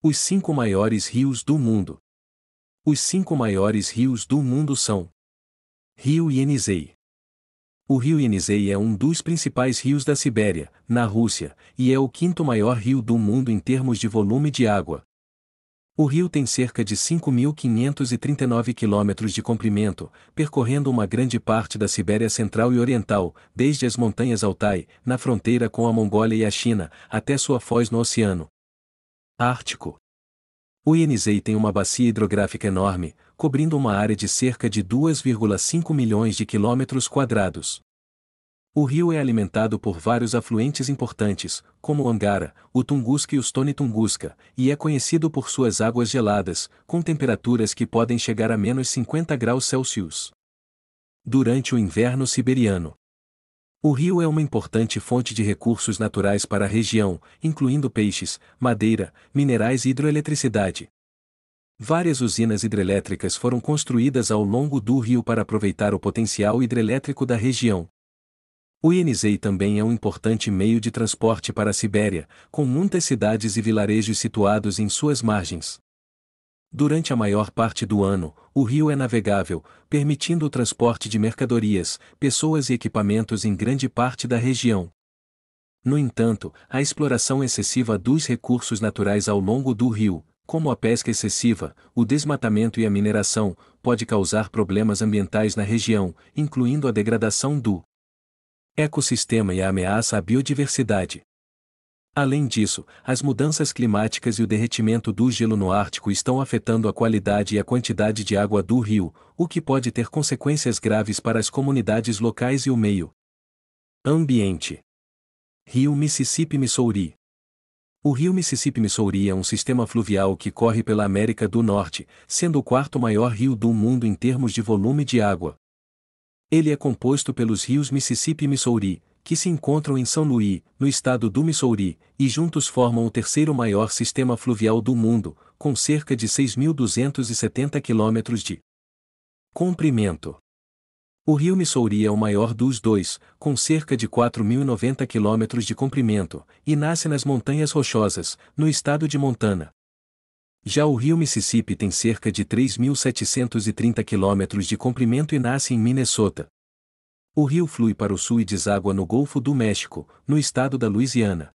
Os 5 maiores rios do mundo. Os 5 maiores rios do mundo são: Rio Yenisei. O rio Yenisei é um dos principais rios da Sibéria, na Rússia, e é o quinto maior rio do mundo em termos de volume de água. O rio tem cerca de 5.539 quilômetros de comprimento, percorrendo uma grande parte da Sibéria Central e Oriental, desde as montanhas Altai, na fronteira com a Mongólia e a China, até sua foz no Oceano Ártico. O Yenisei tem uma bacia hidrográfica enorme, cobrindo uma área de cerca de 2,5 milhões de quilômetros quadrados. O rio é alimentado por vários afluentes importantes, como o Angara, o Tunguska e o Stony Tunguska, e é conhecido por suas águas geladas, com temperaturas que podem chegar a menos 50 graus Celsius. Durante o inverno siberiano, o rio é uma importante fonte de recursos naturais para a região, incluindo peixes, madeira, minerais e hidroeletricidade. Várias usinas hidrelétricas foram construídas ao longo do rio para aproveitar o potencial hidrelétrico da região. O Yenisei também é um importante meio de transporte para a Sibéria, com muitas cidades e vilarejos situados em suas margens. Durante a maior parte do ano, o rio é navegável, permitindo o transporte de mercadorias, pessoas e equipamentos em grande parte da região. No entanto, a exploração excessiva dos recursos naturais ao longo do rio, como a pesca excessiva, o desmatamento e a mineração, pode causar problemas ambientais na região, incluindo a degradação do ecossistema e a ameaça à biodiversidade. Além disso, as mudanças climáticas e o derretimento do gelo no Ártico estão afetando a qualidade e a quantidade de água do rio, o que pode ter consequências graves para as comunidades locais e o meio ambiente. Rio Mississippi-Missouri. O rio Mississippi-Missouri é um sistema fluvial que corre pela América do Norte, sendo o quarto maior rio do mundo em termos de volume de água. Ele é composto pelos rios Mississippi e Missouri, que se encontram em São Luís, no estado do Missouri, e juntos formam o terceiro maior sistema fluvial do mundo, com cerca de 6.270 quilômetros de comprimento. O rio Missouri é o maior dos dois, com cerca de 4.090 quilômetros de comprimento, e nasce nas Montanhas Rochosas, no estado de Montana. Já o rio Mississippi tem cerca de 3.730 quilômetros de comprimento e nasce em Minnesota. O rio flui para o sul e deságua no Golfo do México, no estado da Louisiana.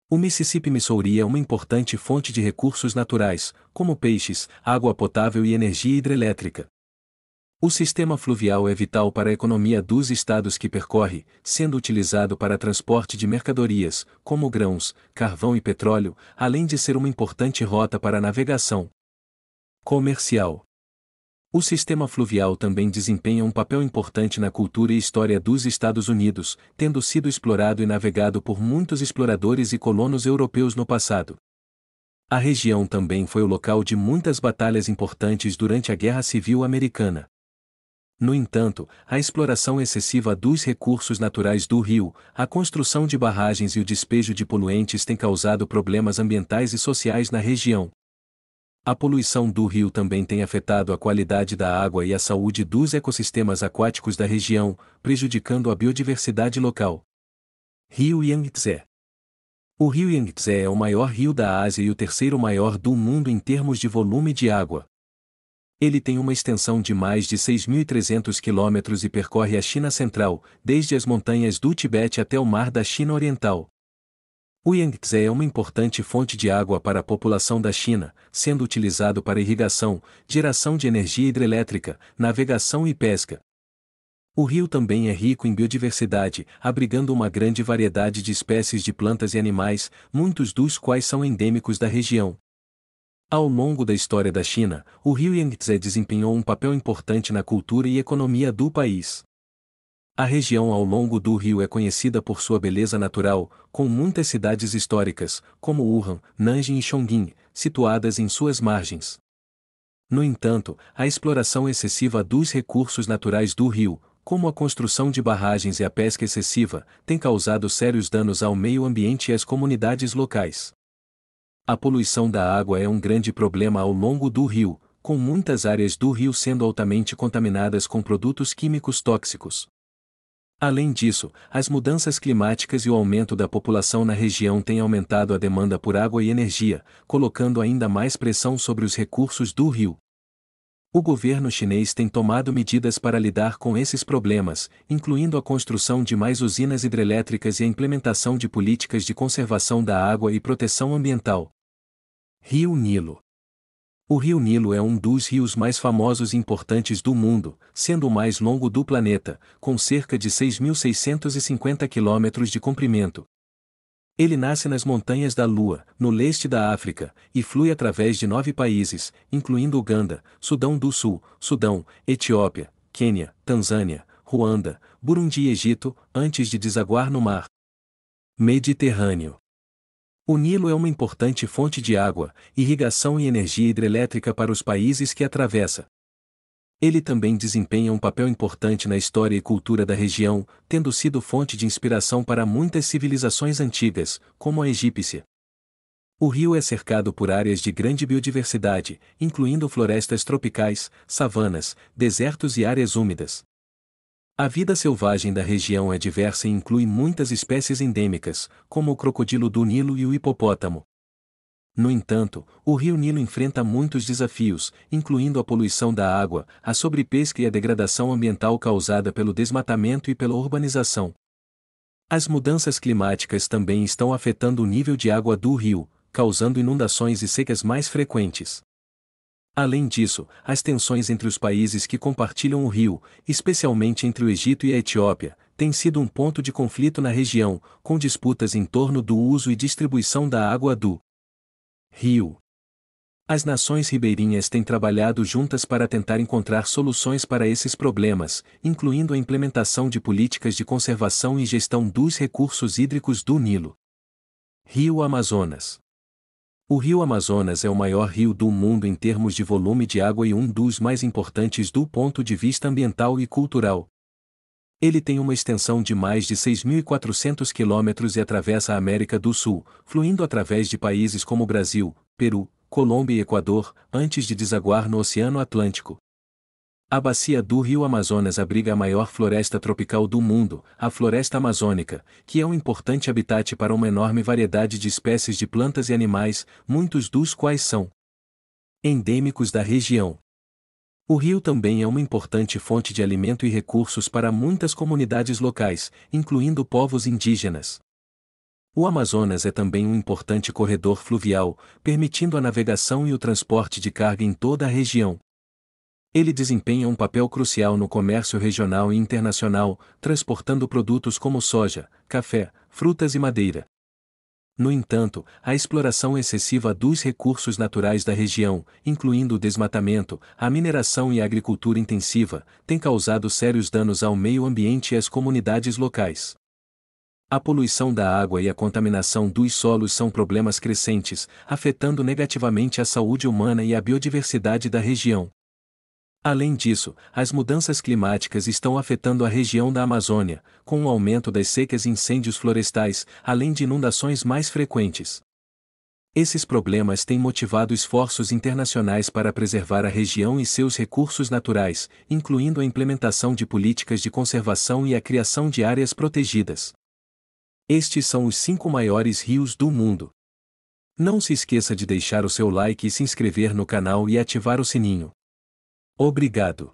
O Mississippi-Missouri é uma importante fonte de recursos naturais, como peixes, água potável e energia hidrelétrica. O sistema fluvial é vital para a economia dos estados que percorre, sendo utilizado para transporte de mercadorias, como grãos, carvão e petróleo, além de ser uma importante rota para a navegação comercial. O sistema fluvial também desempenha um papel importante na cultura e história dos Estados Unidos, tendo sido explorado e navegado por muitos exploradores e colonos europeus no passado. A região também foi o local de muitas batalhas importantes durante a Guerra Civil Americana. No entanto, a exploração excessiva dos recursos naturais do rio, a construção de barragens e o despejo de poluentes têm causado problemas ambientais e sociais na região. A poluição do rio também tem afetado a qualidade da água e a saúde dos ecossistemas aquáticos da região, prejudicando a biodiversidade local. Rio Yangtze. O rio Yangtze é o maior rio da Ásia e o terceiro maior do mundo em termos de volume de água. Ele tem uma extensão de mais de 6.300 quilômetros e percorre a China Central, desde as montanhas do Tibete até o Mar da China Oriental. O Yangtze é uma importante fonte de água para a população da China, sendo utilizado para irrigação, geração de energia hidrelétrica, navegação e pesca. O rio também é rico em biodiversidade, abrigando uma grande variedade de espécies de plantas e animais, muitos dos quais são endêmicos da região. Ao longo da história da China, o rio Yangtze desempenhou um papel importante na cultura e economia do país. A região ao longo do rio é conhecida por sua beleza natural, com muitas cidades históricas, como Wuhan, Nanjing e Chongqing, situadas em suas margens. No entanto, a exploração excessiva dos recursos naturais do rio, como a construção de barragens e a pesca excessiva, tem causado sérios danos ao meio ambiente e às comunidades locais. A poluição da água é um grande problema ao longo do rio, com muitas áreas do rio sendo altamente contaminadas com produtos químicos tóxicos. Além disso, as mudanças climáticas e o aumento da população na região têm aumentado a demanda por água e energia, colocando ainda mais pressão sobre os recursos do rio. O governo chinês tem tomado medidas para lidar com esses problemas, incluindo a construção de mais usinas hidrelétricas e a implementação de políticas de conservação da água e proteção ambiental. Rio Nilo. O Rio Nilo é um dos rios mais famosos e importantes do mundo, sendo o mais longo do planeta, com cerca de 6.650 quilômetros de comprimento. Ele nasce nas Montanhas da Lua, no leste da África, e flui através de 9 países, incluindo Uganda, Sudão do Sul, Sudão, Etiópia, Quênia, Tanzânia, Ruanda, Burundi e Egito, antes de desaguar no mar Mediterrâneo. O Nilo é uma importante fonte de água, irrigação e energia hidrelétrica para os países que atravessa. Ele também desempenha um papel importante na história e cultura da região, tendo sido fonte de inspiração para muitas civilizações antigas, como a egípcia. O rio é cercado por áreas de grande biodiversidade, incluindo florestas tropicais, savanas, desertos e áreas úmidas. A vida selvagem da região é diversa e inclui muitas espécies endêmicas, como o crocodilo do Nilo e o hipopótamo. No entanto, o rio Nilo enfrenta muitos desafios, incluindo a poluição da água, a sobrepesca e a degradação ambiental causada pelo desmatamento e pela urbanização. As mudanças climáticas também estão afetando o nível de água do rio, causando inundações e secas mais frequentes. Além disso, as tensões entre os países que compartilham o rio, especialmente entre o Egito e a Etiópia, têm sido um ponto de conflito na região, com disputas em torno do uso e distribuição da água do rio. As nações ribeirinhas têm trabalhado juntas para tentar encontrar soluções para esses problemas, incluindo a implementação de políticas de conservação e gestão dos recursos hídricos do Nilo. Rio Amazonas. O rio Amazonas é o maior rio do mundo em termos de volume de água e um dos mais importantes do ponto de vista ambiental e cultural. Ele tem uma extensão de mais de 6.400 quilômetros e atravessa a América do Sul, fluindo através de países como Brasil, Peru, Colômbia e Equador, antes de desaguar no Oceano Atlântico. A bacia do rio Amazonas abriga a maior floresta tropical do mundo, a floresta amazônica, que é um importante habitat para uma enorme variedade de espécies de plantas e animais, muitos dos quais são endêmicos da região. O rio também é uma importante fonte de alimento e recursos para muitas comunidades locais, incluindo povos indígenas. O Amazonas é também um importante corredor fluvial, permitindo a navegação e o transporte de carga em toda a região. Ele desempenha um papel crucial no comércio regional e internacional, transportando produtos como soja, café, frutas e madeira. No entanto, a exploração excessiva dos recursos naturais da região, incluindo o desmatamento, a mineração e a agricultura intensiva, tem causado sérios danos ao meio ambiente e às comunidades locais. A poluição da água e a contaminação dos solos são problemas crescentes, afetando negativamente a saúde humana e a biodiversidade da região. Além disso, as mudanças climáticas estão afetando a região da Amazônia, com o aumento das secas e incêndios florestais, além de inundações mais frequentes. Esses problemas têm motivado esforços internacionais para preservar a região e seus recursos naturais, incluindo a implementação de políticas de conservação e a criação de áreas protegidas. Estes são os 5 maiores rios do mundo. Não se esqueça de deixar o seu like e se inscrever no canal e ativar o sininho. Obrigado.